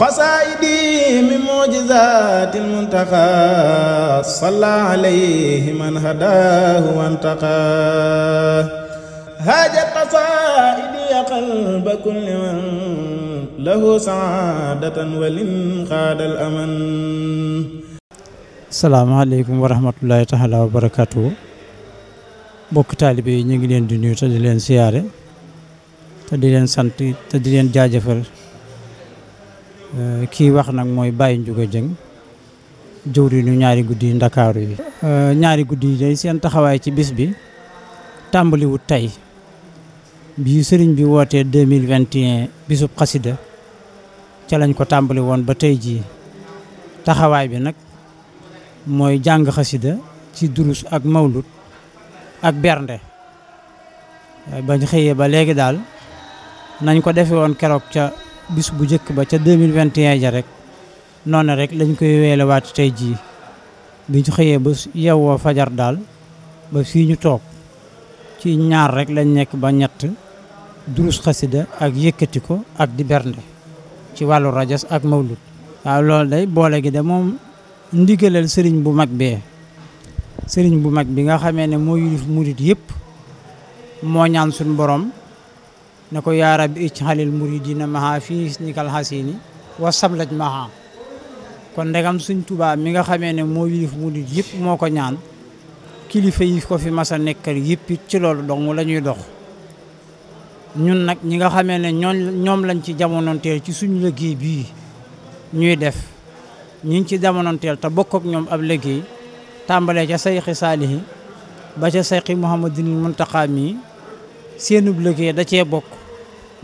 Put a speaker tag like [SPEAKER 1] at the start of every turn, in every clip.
[SPEAKER 1] قصائدي من معجزات المنتقى صلى عليه من هداه وانتقى هاجت قصائدي قلب كل من له سعادة ولنقاد الأمن.
[SPEAKER 2] salaamaaleykum wa rahmatullahi taala wa barakaatu. bokk taalibe yi ñu ngi leen di nuyu te di leen siyaare te di leen sant te di leen jaajëfal. kii wax nag mooy Baye Ndiouga Dieng jëwriñu ñaari guddi yi Ndakaaru yi. ñaari guddi yi day seen taxawaay ci bis bi tàmbaliwut tey bi sëriñ bi wootee 2021 bisub xasida ca lañ ko tàmbali woon ba tey jii. taxawaay bi nag mooy jàng xasida ci durus ak mawlud ak bernde bañ xëyee ba léegi daal nañ ko defe woon keroog ca bis bu njëkk ba ca 2021 ja rek noonu rek lañ koy weelewaat tey jii biñ xëyee ba yewwoo fajar daal ba fii ñu toog ci ñaar rek lañ nekk ba ñett durus xasida ak yëkkati ko ak di bernde ci wàllu rajas ak mawlud. waaw loolu day boole gi de moom ndigalal sëriñ bu mag bee sëriñ bu mag bi nga xamee ne moo yilif murit yëpp moo ñaan suñ borom ne ko yaa rabbi ij'alil muridina maha fii nikal hasini wa samlaj maha. kon ndegam suñ Tuubaa mi nga xamee ne moo yilif murit yëpp moo ko ñaan kilifa yi ko fi masa nekkal yëpp it ci loolu dong la ñuy dox. ñun nag ñi nga xamee ne ñoom lañ ci jamonoonteel ci suñu liggéey bii ñuy def ñi ci jamonoonteel te bokk ak ñoom ab liggéey tàmbalee ca sayxi saalihi ba ca sayxi Muhammadul Muntaqa mi seenub liggéey da cee bokk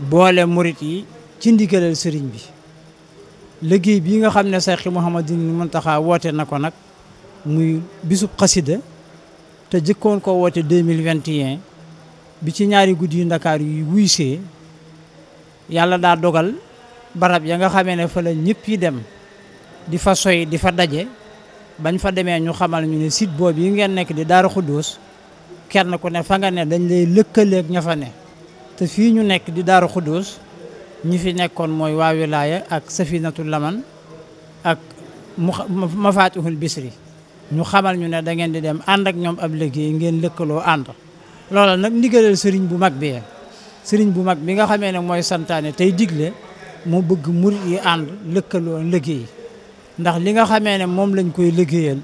[SPEAKER 2] boole murit yi ci ndigalal sëriñ bi. liggéey bii nga xam ne sayxi Muhammadul Muntaqa woote na ko nag muy bisub xasida te jëkkoon ko woote 2021 bi ci ñaari guddi yu Ndakaar yi wuysee yàlla daa dogal barab ya nga xamee ne fa la ñëpp yi dem di fa soy di fa daje bañ fa demee ñu xamal ñu ne site boobu yi ngeen nekk di Daaru Xuddoos kenn ku ne fa nga ne dañ lay lëkkaleeg ña fa ne te fii ñu nekk di Daaru Xuddoos ñi fi nekkoon mooy waa wilaaya ak Safinatul Laman ak Mafatihul Bisri ñu xamal ñu ne da ngeen di dem ànd ak ñoom ab liggéey ngeen lëkkaloo ànd. loola nag ndigalal sëriñ bu mag bi sëriñ bu mag bi nga xamee ne mooy santaane tey digle moo bëgg murit yi ànd lëkkaloo liggéey ndax li nga xamee ne moom lañ koy liggéeyal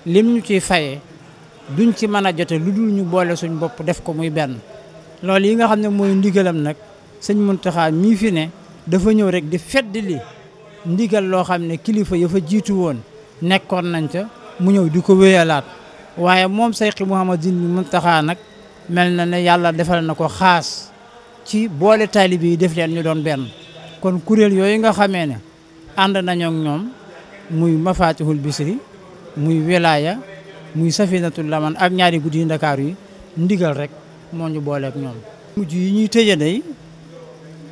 [SPEAKER 2] lim ñu ciy fayee duñ ci mën a jote lu dul ñu boole suñ bopp def ko muy benn. loolu yi nga xam ne mooy ndigalam nag sëñ Muntaxa mii fi ne dafa ñëw rek di feddali ndigal loo xam ne kilifa ya fa jiitu woon nekkoon nañ ca mu ñëw di ko wéyalaat waaye moom sayxi Muhammadul Muntaxa nag mel na ne yàlla defal na ko xaas ci boole taalibe yi def leen ñu doon benn. kon kuréel yooyu nga xamee ne ànd nañoo ak ñoom muy Mafatihul Bisri muy wilaaya muy Safinatul Laman ak ñaari guddi yu Ndakaaru yi ndigal rek moo ñu booleek ñoom. mujj yi ñuy tëje day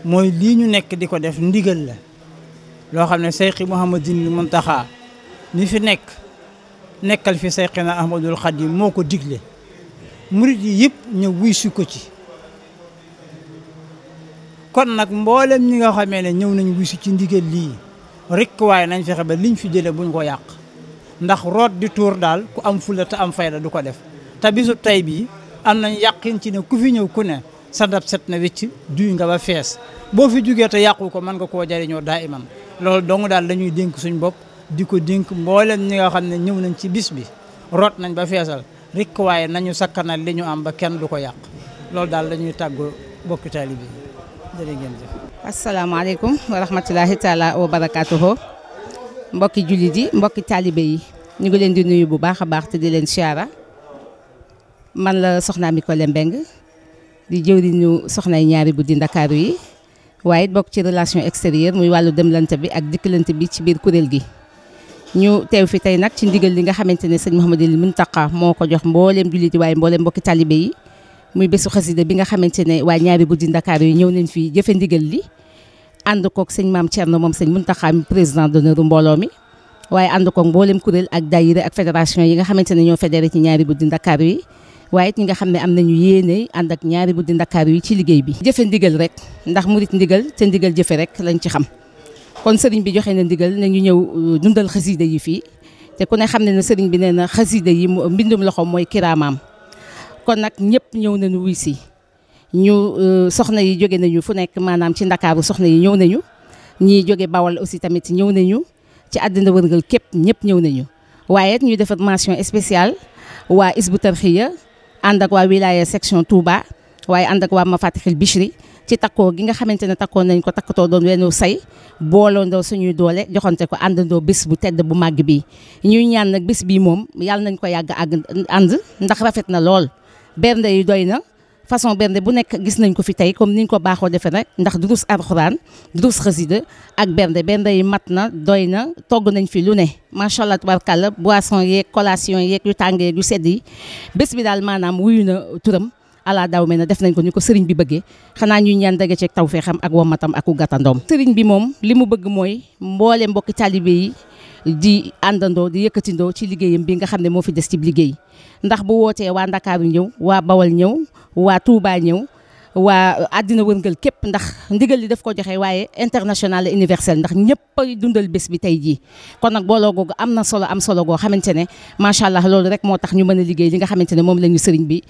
[SPEAKER 2] mooy lii ñu nekk di ko def ndigal la loo xam ne sayxi Muhammadul Muntaxa mi fi nekkal fi sayxina Ahmadul Xadim moo ko digle murit yi yëpp ñëw wuy si ko ci. kon nag mboolem ñi nga xamee ne ñëw nañ wuy si ci ndigal lii rek waaye nañ fexe ba liñ fi jëlee buñ ko yàq ndax root di tuur daal ku am fulla te am fayda du ko def. te bisu tey bii am nañ yàqin ci ne ku fi ñëw ku ne sa dab set na wecc duy nga ba fees boo fi jugee te yàqu ko mën nga koo jariñoo daa iman. loolu dong daal dañuy dénk suñ bopp di ko dénk mboolem ñi nga xam ne ñëw nañ ci bis bi root nañ ba feesal rek waaye nañu sakkanal li ñu am ba kenn du ko yàq loolu daal dañuy tàggoo bokki taalibe bi jërë ngeen jëf.
[SPEAKER 3] asalaamaaleykum wa rahmatulahi taala wa barakaatuhu mbokki jullit yi mbokki taalibe yi ñu ngi leen di nuyu bu baax a baax te di leen siyaara man la soxna Amy Collé Mbengue di jëwriñu soxnay ñaari guddi Ndakaaru yi waaye it bokk ci relation extérieure muy wàllu demlante bi ak dikkalante bi ci biir kuréel gi. ñu teew fi tey nag ci ndigal li nga xamante ne sëñ Mouhamadul Muntaqa moo ko jox mbooleem jullit yi waaye mbooleem mbokki taalibe yi muy bésu xasida bi nga xamante ne waa ñaari guddi Ndakaaru yi ñëw nañ fi jëfe ndigal li ànd koog sëñ Maam Thierno moom sëñ Muntaqa mi président d'honneur mbooloo mi waaye ànd koog mbooleem kuréel ak daayira ak fédération yi nga xamante ne ñoo fédéré ci ñaari guddi Ndakaaru yi waaye it ñi nga xam ne am nañu yéene ànd ak ñaari guddi Ndakaaru yi ci liggéey bi jëfe ndigal rek ndax murit ndigal te ndigal jëfe rek lañ ci xam kon sëriñ bi joxe na ndigal na ñu ñëw dundal xasida yi fii te ku ne xam ne na sëriñ bi nee na xasida yi mbindum loxoom mooy kiraamaam kon nag ñëpp ñëw nañu wuy si ñu soxna yi jóge nañu fu nekk maanaam ci Ndakaaru soxna yi ñëw nañu ñii jóge Bawol aussi tamit ñëw nañu ci àddina wërngal képp ñëpp ñëw nañu waaye ñu defar mention spéciale waa Hizbut Tarqiyyah ànd ak waa wilaya section Touba waaye ànd ak waa Mafatihul Bichri ci takkoo gi nga xamante ne takkoo nañ ko takkatoo doon weenu say booloondoo suñuy doole joxante ko àndandoo bés bu tedd bu màgg bi ñuy ñaan nag bés bii moom yàlla nañ ko yàgg ànd ndax rafet na lool bernde yi doy na façon bernde bu nekk gis nañ ko fi tey comme niñ ko baaxoo defee rek ndax durus alxuraan durus xasida ak bernde yi mat na doy na togg nañ fi lu ne macha allah tubarkàlla boisson yeeg collation yeeg yu tàngee yu sedd yi bés bi daal maanaam wuyu na turam ala daw me na def nañ ko ni ko sëriñ bi bëggee xanaa ñuy ñaan dage ceeg taw fee xam ak wamatam ak gàttandoom sëriñ bi moom li mu bëgg mooy mboole mbokki taalibe yi di àndandoo di yëkkatindoo ci liggéeyam bi nga xam ne moo fi des ci liggéey ndax bu wootee waa Ndakaaru ñëw waa Bawol ñëw waa Touba ñëw waa àddina wërngal képp ndax ndigal li daf ko joxe waaye international et universel ndax ñëpp ay dundal bés bi tey jii kon nag booloo googu am na solo am solo goo xamante ne macha allah loolu rek moo tax ñu mën a liggéey li nga xamante ne moom la ñu sëriñ bi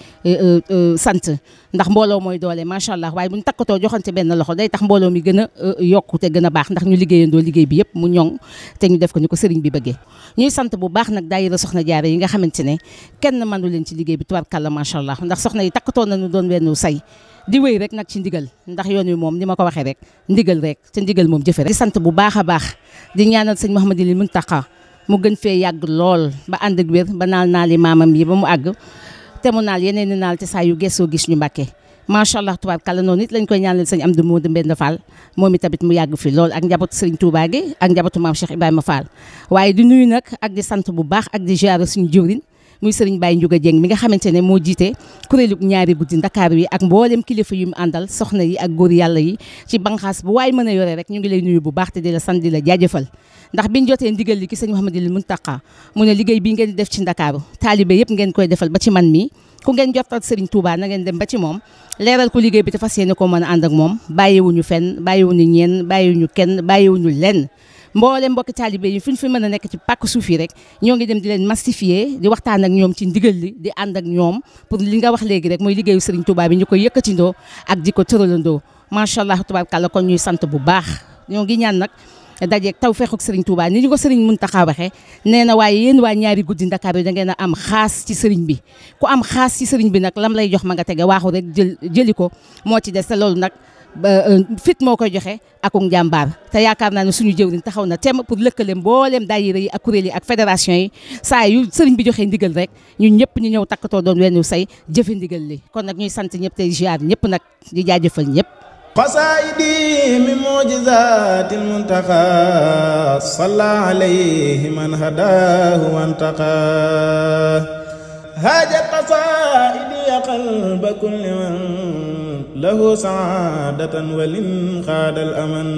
[SPEAKER 3] sant ndax mbooloo mooy doole macha allah waaye bu ñu takkatoo joxante benn loxo day tax mbooloo mi gën a yokku te gën a baax ndax ñu liggéeyandoo liggéey bi yëpp mu ñoŋ te ñu def ko ni ko sëriñ bi bëggee ñuy sant bu baax nag daayira soxna jaare yi nga xamante ne kenn mënu leen ci liggéey bi tubarkalla macha allah ndax soxna yi takkatoo nañu doon wenn say di wéy rek nag ci ndigal ndax yoon wi moom ni ma ko waxee rek ndigal rek te ndigal moom jëfe rek di sant bu baax a baax di ñaanal sëñ Mouhamadul Mountakha mu gën fee yàgg lool ba ànd ak wér ba naal yi maamam yi ba mu àgg te mu naal yeneen i naal te saa yu gëstoo gis ñu Mbàkke macha allah tubaarkàlla noonu it lañ koy ñaanal sëñ Amdu Moodu Mbend Fall moom i tamit mu yàgg fi lool ak njabootu sëriñ Touba gi ak njabootu maam Cheikh Ibrahima Fall waaye di nuyu nag ak di sant bu baax ak di ziar suñu jëwriñ muy sëriñ Baye Ndiouga Dieng mi nga xamante ne moo jiite kuréelu ñaari guddi Ndakaaru yi ak mboolem kilifa yu mu àndal soxna yi ak góor yàlla yi ci banqaas bu waaye mën a yore rek ñu ngi lay nuyu bu baax te di la sant di la jaajëfal ndax biñ jotee ndigal li ki sëñ Mouhamadul Mountakha mu ne liggéey bii ngeen di def ci Ndakaaru taalibe yëpp ngeen koy defal ba ci man mii ku ngeen jotal sëriñ Touba na ngeen dem ba ci moom leeral ko liggéey bi te fas yéene ko mën a ànd ak moom bàyyiwuñu fenn bàyyiwuñu ñeen bàyyiwuñu kenn bàyyiwuñu lenn mboolem mbokki taalibe yi fi ñu fi mën a nekk ci pàkk suuf yi rek ñoo ngi dem di leen massifier di waxtaan ak ñoom ci ndigal li di ànd ak ñoom pour li nga wax léegi rek mooy liggéeyu Serigne Touba bi ñu koy yëkkatindoo ak di ko tëralandoo macha allah tubaarkàlla kon ñuy sant bu baax ñoo ngi ñaan nag dajeeg taw feexuk Serigne Touba ni ñu ko Serigne Mountakha waxee nee na waaye yéen waa ñaari guddi Ndakaaru yi da ngeen a am xaas ci Serigne bi ku am xaas ci Serigne bi nag lam lay jox ma nga tege waaxu rek jëli ko moo ci des te loolu nag fit moo koy joxe akuk njàmbaar te yaakaar naa ne suñu jëwriñ taxaw na tem pour lëkkale mbooleem daayira yi ak kuréel yi ak fédération yi saa yu sëriñ bi joxee ndigal rek ñun ñëpp ñu ñëw takkatoo doon wenn say jëfe ndigal li kon nag ñuy sant ñëpp tey ziar ñëpp nag di jaajëfal ñëpp
[SPEAKER 1] qasaidi min mujizatil muntaqa salla alayhi man hadahu wantaqa hajat qasaidi qalba kulli man lahu saadatan walin xaadal aman